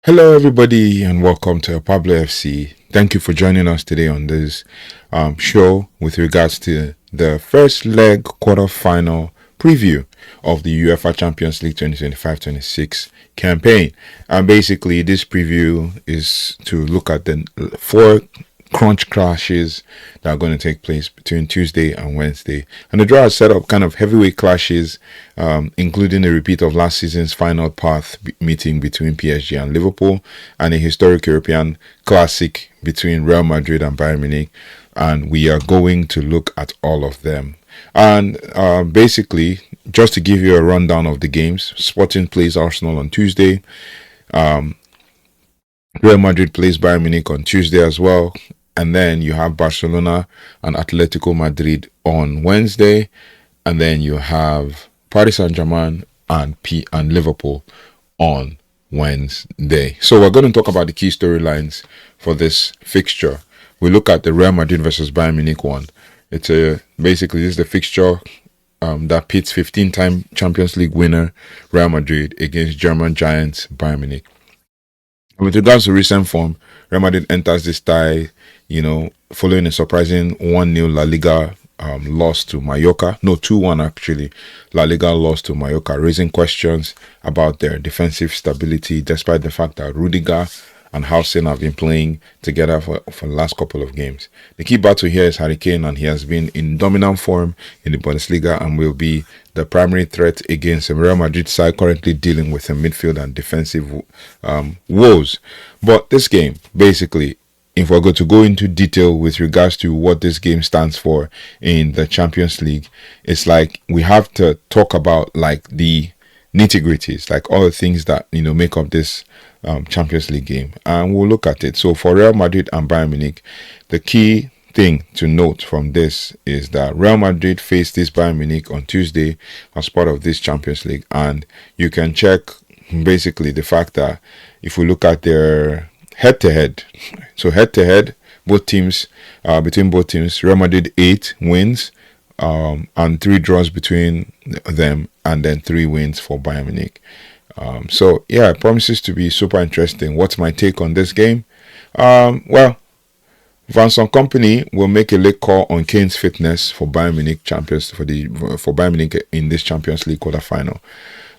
Hello, everybody, and welcome to elPablo FC. Thank you for joining us today on this show with regards to the first leg quarter-final preview of the UEFA Champions League 2025-26 campaign. And basically, this preview is to look at the four crunch clashes that are going to take place between Tuesday and Wednesday. And the draw has set up kind of heavyweight clashes, including a repeat of last season's final path meeting between PSG and Liverpool, and a historic European classic between Real Madrid and Bayern Munich. And we are going to look at all of them. And basically, just to give you a rundown of the games, Sporting plays Arsenal on Tuesday. Real Madrid plays Bayern Munich on Tuesday as well. And then you have Barcelona and Atletico Madrid on Wednesday. And then you have Paris Saint-Germain and Liverpool on Wednesday. So we're going to talk about the key storylines for this fixture. We look at the Real Madrid versus Bayern Munich one. It's basically this is the fixture that pits 15-time Champions League winner Real Madrid against German giants Bayern Munich. With regards to recent form, Real Madrid enters this tie, following a surprising 1-0 La Liga loss to Mallorca. No, 2-1 actually. La Liga loss to Mallorca, raising questions about their defensive stability, despite the fact that Rudiger and Hausen have been playing together for the last couple of games. The key battle here is Harry Kane, and he has been in dominant form in the Bundesliga and will be the primary threat against the Real Madrid side currently dealing with the midfield and defensive woes. But this game, basically, if we're going to go into detail with regards to what this game stands for in the Champions League, it's like we have to talk about like the nitty-gritties, like all the things that make up this Champions League game, and we'll look at it. So for Real Madrid and Bayern Munich, the key thing to note from this is that Real Madrid faced this Bayern Munich on Tuesday as part of this Champions League, and you can check basically the fact that if we look at their head-to-head, so head-to-head, both teams, between both teams, Real Madrid 8 wins and 3 draws between them, and then 3 wins for Bayern Munich. So yeah, it promises to be super interesting. What's my take on this game? Well, Vincent Kompany will make a late call on Kane's fitness for Bayern Munich for Bayern Munich in this Champions League quarterfinal.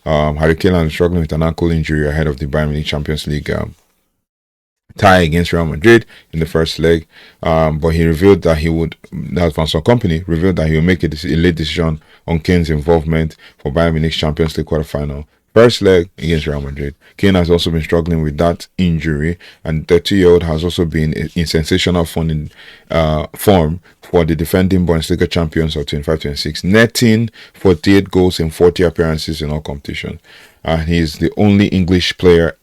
Harry Kane is struggling with an ankle injury ahead of the Bayern Munich Champions League tie against Real Madrid in the first leg, but he revealed that Vincent Kompany revealed that he will make a late decision on Kane's involvement for Bayern Munich's Champions League quarterfinal. First leg against Real Madrid. Kane has also been struggling with that injury, and the 30-year-old has also been in sensational form for the defending Bundesliga champions of 25-26, netting 48 goals in 40 appearances in all competitions. He is the only English player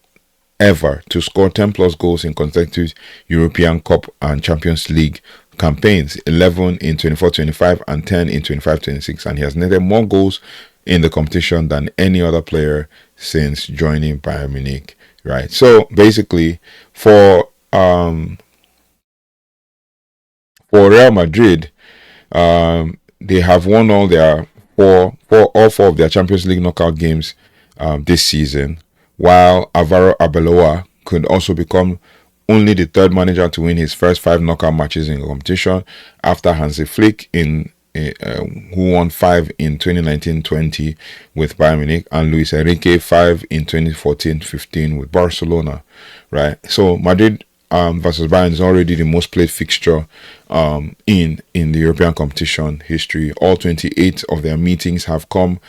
ever to score 10 plus goals in consecutive European Cup and Champions League campaigns, 11 in 24-25 and 10 in 25-26, and he has netted more goals in the competition than any other player since joining Bayern Munich, right? So basically, for Real Madrid, they have won all four of their Champions League knockout games this season, while Álvaro Arbeloa could also become only the third manager to win his first 5 knockout matches in the competition after Hansi Flick who won 5 in 2019-20 with Bayern Munich, and Luis Enrique 5 in 2014-15 with Barcelona, right? So Madrid versus Bayern is already the most played fixture in the European competition history. All 28 of their meetings have come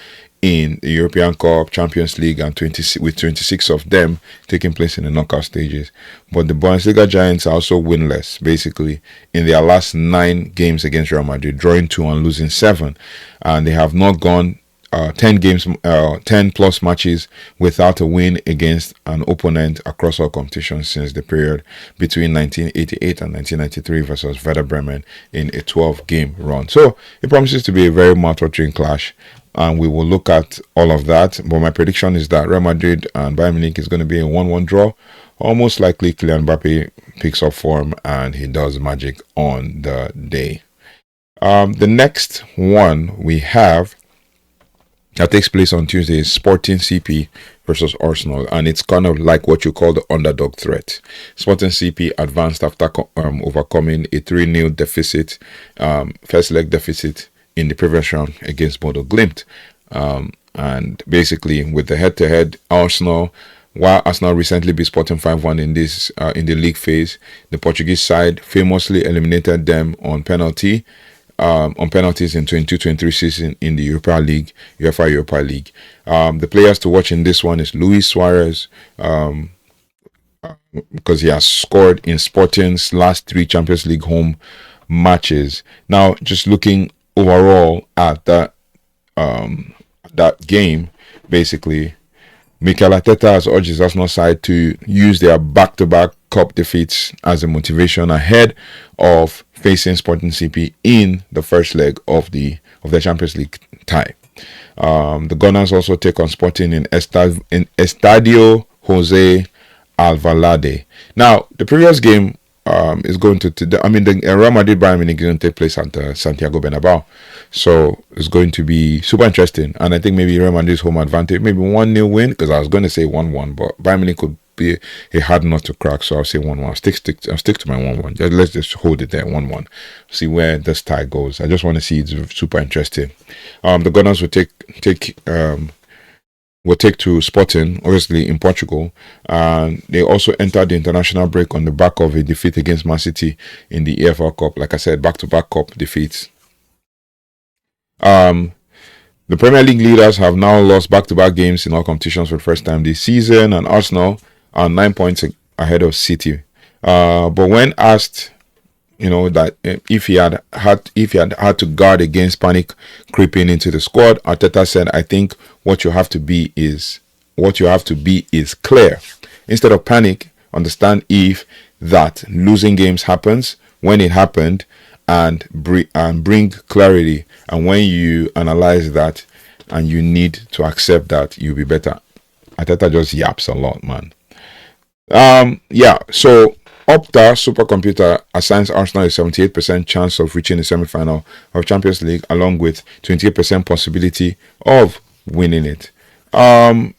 in the European Cup, Champions League, and 26 of them taking place in the knockout stages. But the Bundesliga giants are also winless, basically, in their last 9 games against Real Madrid, drawing 2 and losing 7. And they have not gone 10 plus matches without a win against an opponent across all competitions since the period between 1988 and 1993 versus Werder Bremen in a 12-game run. So it promises to be a very mouth-watering clash, and we will look at all of that. But my prediction is that Real Madrid and Bayern Munich is going to be a 1-1 draw. Almost likely Kylian Mbappe picks up form and he does magic on the day. The next one we have that takes place on Tuesday is Sporting CP versus Arsenal, and it's kind of like what you call the underdog threat. Sporting CP advanced after overcoming a 3-0 deficit, first leg deficit in the previous round against Bodo Glimt. And basically, with the head-to-head, while Arsenal recently beat Sporting 5-1 in the league phase, the Portuguese side famously eliminated them on penalties in 22-23 season in the UEFA Europa League. The players to watch in this one is Luis Suarez, because he has scored in Sporting's last 3 Champions League home matches. Now, just looking overall at that game, basically, Mikel Arteta has urged his Arsenal side to use their back-to-back cup defeats as a motivation ahead of facing Sporting CP in the first leg of the Champions League tie. The Gunners also take on Sporting in Estadio Jose Alvalade. Now, the previous game is going the Real Madrid Bayern Munich is going to take place at Santiago Bernabeu, so it's going to be super interesting. And I think maybe Real Madrid's home advantage, maybe 1-0 win, because I was going to say 1-1, but Bayern Munich could be a hard nut to crack, so I'll say 1-1. I'll stick to my 1-1. Let's just hold it there, 1-1. See where this tie goes. I just want to see it's super interesting. The Gunners will take to Sporting, obviously in Portugal, and they also entered the international break on the back of a defeat against Man City in the EFL Cup. Like I said, back-to-back cup defeats. The Premier League leaders have now lost back-to-back games in all competitions for the first time this season, and Arsenal are 9 points ahead of City. But when asked, that if he had had to guard against panic creeping into the squad, Arteta said, "I think what you have to be is clear. Instead of panic, understand if that losing games happens when it happened, and bring clarity. And when you analyze that and you need to accept that, you'll be better." Arteta just yaps a lot, man. So Opta Supercomputer assigns Arsenal a 78% chance of reaching the semi-final of Champions League, along with 28% possibility of winning it. Right.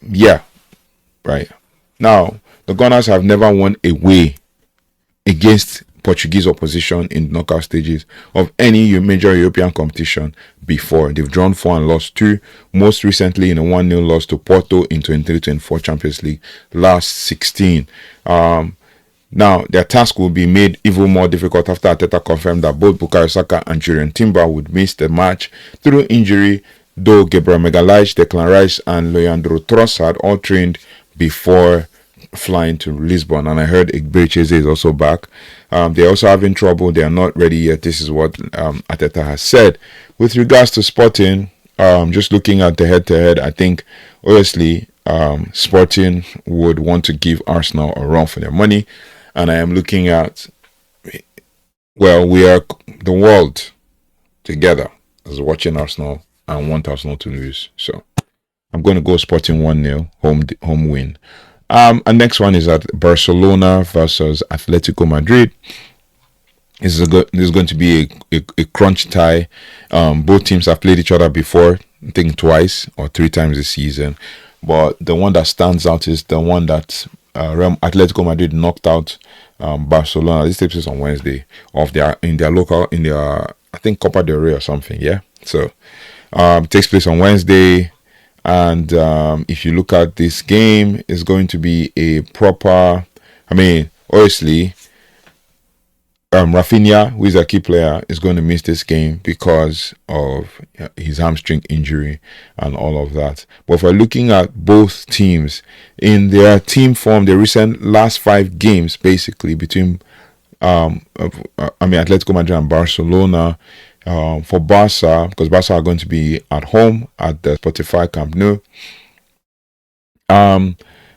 Now, the Gunners have never won away against Portuguese opposition in knockout stages of any major European competition before. They've drawn 4 and lost 2, most recently in a 1-0 loss to Porto in 23-24 Champions League last 16. Now, their task will be made even more difficult after Arteta confirmed that both Bukayo Saka and Jurriën Timber would miss the match through injury, though Gabriel Magalhaes, Declan Rice, and Leandro Trossard all trained before flying to Lisbon. And I heard Ibrahima is also back. They're also having trouble. They are not ready yet. This is what Arteta has said. With regards to Sporting, just looking at the head-to-head, I think, obviously, Sporting would want to give Arsenal a run for their money. And I am looking at, we are the world together as watching Arsenal and want Arsenal to lose. So I'm going to go Sporting 1-0 home win. And next one is at Barcelona versus Atletico Madrid. This is going to be a crunch tie. Both teams have played each other before, I think twice or 3 times this season. But the one that stands out is the one that Atletico Madrid knocked out Barcelona. This takes place on Wednesday in their I think Copa del Rey or something. Yeah, so it takes place on Wednesday, and if you look at this game, it's going to be a proper. Obviously, Raphinha, who is a key player, is going to miss this game because of his hamstring injury and all of that. But if we're looking at both teams in their team form, the recent last 5 games, basically between Atletico Madrid and Barcelona, for Barca, because Barca are going to be at home at the Spotify Camp Nou.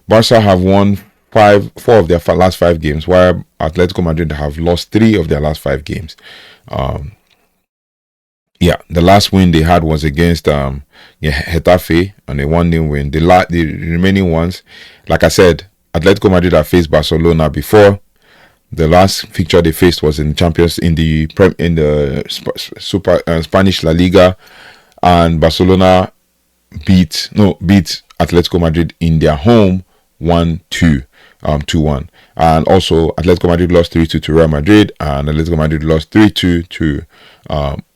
Barca have won 4 of their last 5 games, while Atletico Madrid have lost 3 of their last 5 games. The last win they had was against Getafe, and a 1-0 win. The remaining ones, like I said, Atletico Madrid have faced Barcelona before. The last fixture they faced was in the Spanish La Liga, and Barcelona beat Atletico Madrid in their home 2-1. And also Atletico Madrid lost 3-2 to Real Madrid, and Atletico Madrid lost 3-2 to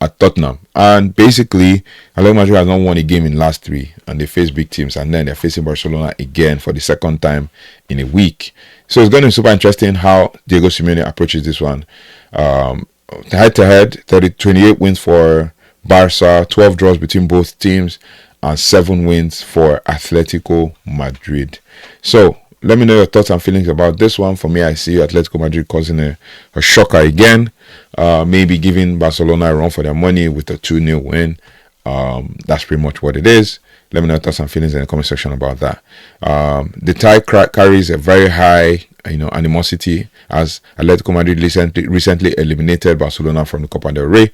at Tottenham. And basically Atletico Madrid has not won a game in last 3, and they face big teams, and then they're facing Barcelona again for the second time in a week. So it's going to be super interesting how Diego Simeone approaches this one. Head to head, 28 wins for Barca, 12 draws between both teams, and 7 wins for Atletico Madrid. So let me know your thoughts and feelings about this one. For me, I see Atletico Madrid causing a shocker again. Maybe giving Barcelona a run for their money with a 2-0 win. That's pretty much what it is. Let me know your thoughts and feelings in the comment section about that. The tie carries a very high, animosity, as Atletico Madrid recently eliminated Barcelona from the Copa del Rey.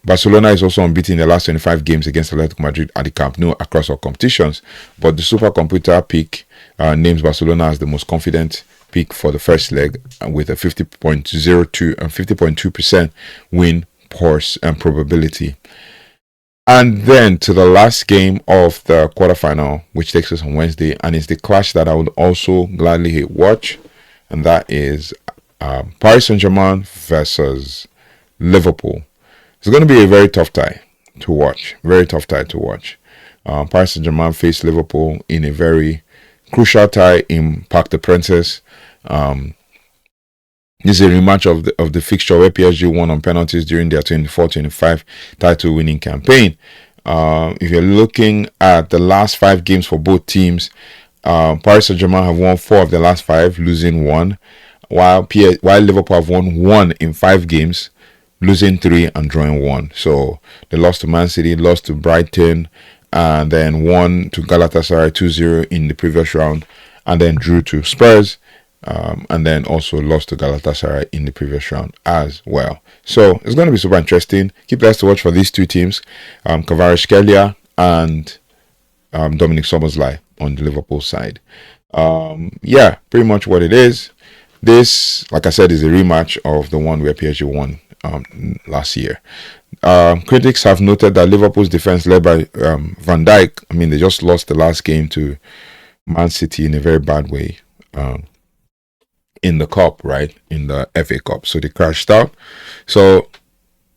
Barcelona is also unbeaten in the last 25 games against Atletico Madrid at the Camp Nou across all competitions. But the supercomputer pick names Barcelona as the most confident pick for the first leg, with a 50.02 and 50.2% win probability. And then to the last game of the quarterfinal, which takes us on Wednesday, and it's the clash that I would also gladly watch, and that is Paris Saint-Germain versus Liverpool. It's going to be a very tough tie to watch. Paris Saint-Germain faced Liverpool in a very crucial tie in Parc des Princes. This is a rematch of the fixture where PSG won on penalties during their 24-25 title winning campaign. If you're looking at the last 5 games for both teams, Paris Saint-Germain have won 4 of the last 5, losing 1, while Liverpool have won 1 in 5 games, losing 3 and drawing 1. So they lost to Man City, lost to Brighton, and then won to Galatasaray 2-0 in the previous round, and then drew to Spurs. And then also lost to Galatasaray in the previous round as well. So it's going to be super interesting. Keep eyes to watch for these 2 teams, Kvaratskhelia and Dominic Szoboszlai on the Liverpool side. Pretty much what it is. This, like I said, is a rematch of the one where PSG won last year. Critics have noted that Liverpool's defense, led by Van Dijk, they just lost the last game to Man City in a very bad way. In the cup, right? In the FA Cup. So they crashed out. So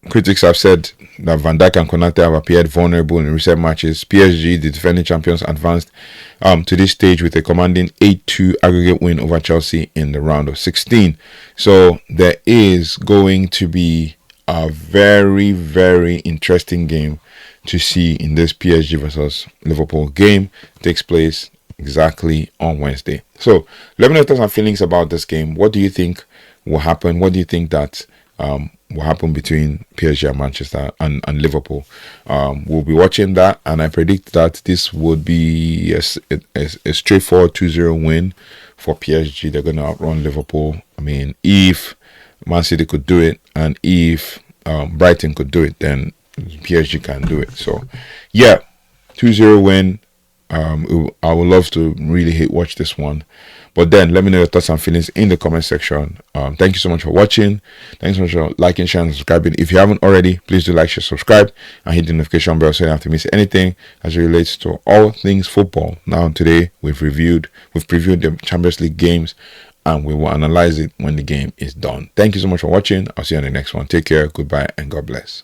critics have said that Van Dijk and Konate have appeared vulnerable in recent matches. PSG, the defending champions, advanced to this stage with a commanding 8-2 aggregate win over Chelsea in the round of 16. So there is going to be a very, very interesting game to see in this PSG versus Liverpool game. It takes place exactly on Wednesday. So let me know your thoughts and feelings about this game. What do you think will happen? What do you think that will happen between PSG and Manchester and Liverpool? We'll be watching that, and I predict that this would be a straightforward 2-0 win for PSG. They're going to outrun Liverpool. If Man City could do it, and if Brighton could do it, then PSG can do it. So 2-0 win. I would love to really watch this one, but then let me know your thoughts and feelings in the comment section. Thank you so much for watching. Thanks so much for liking, sharing, and subscribing. If you haven't already, please do like, share, subscribe, and hit the notification bell so you don't have to miss anything as it relates to all things football. Now today we've previewed the Champions League games, and we will analyze it when the game is done. Thank you so much for watching. I'll see you on the next one. Take care, goodbye, and God bless.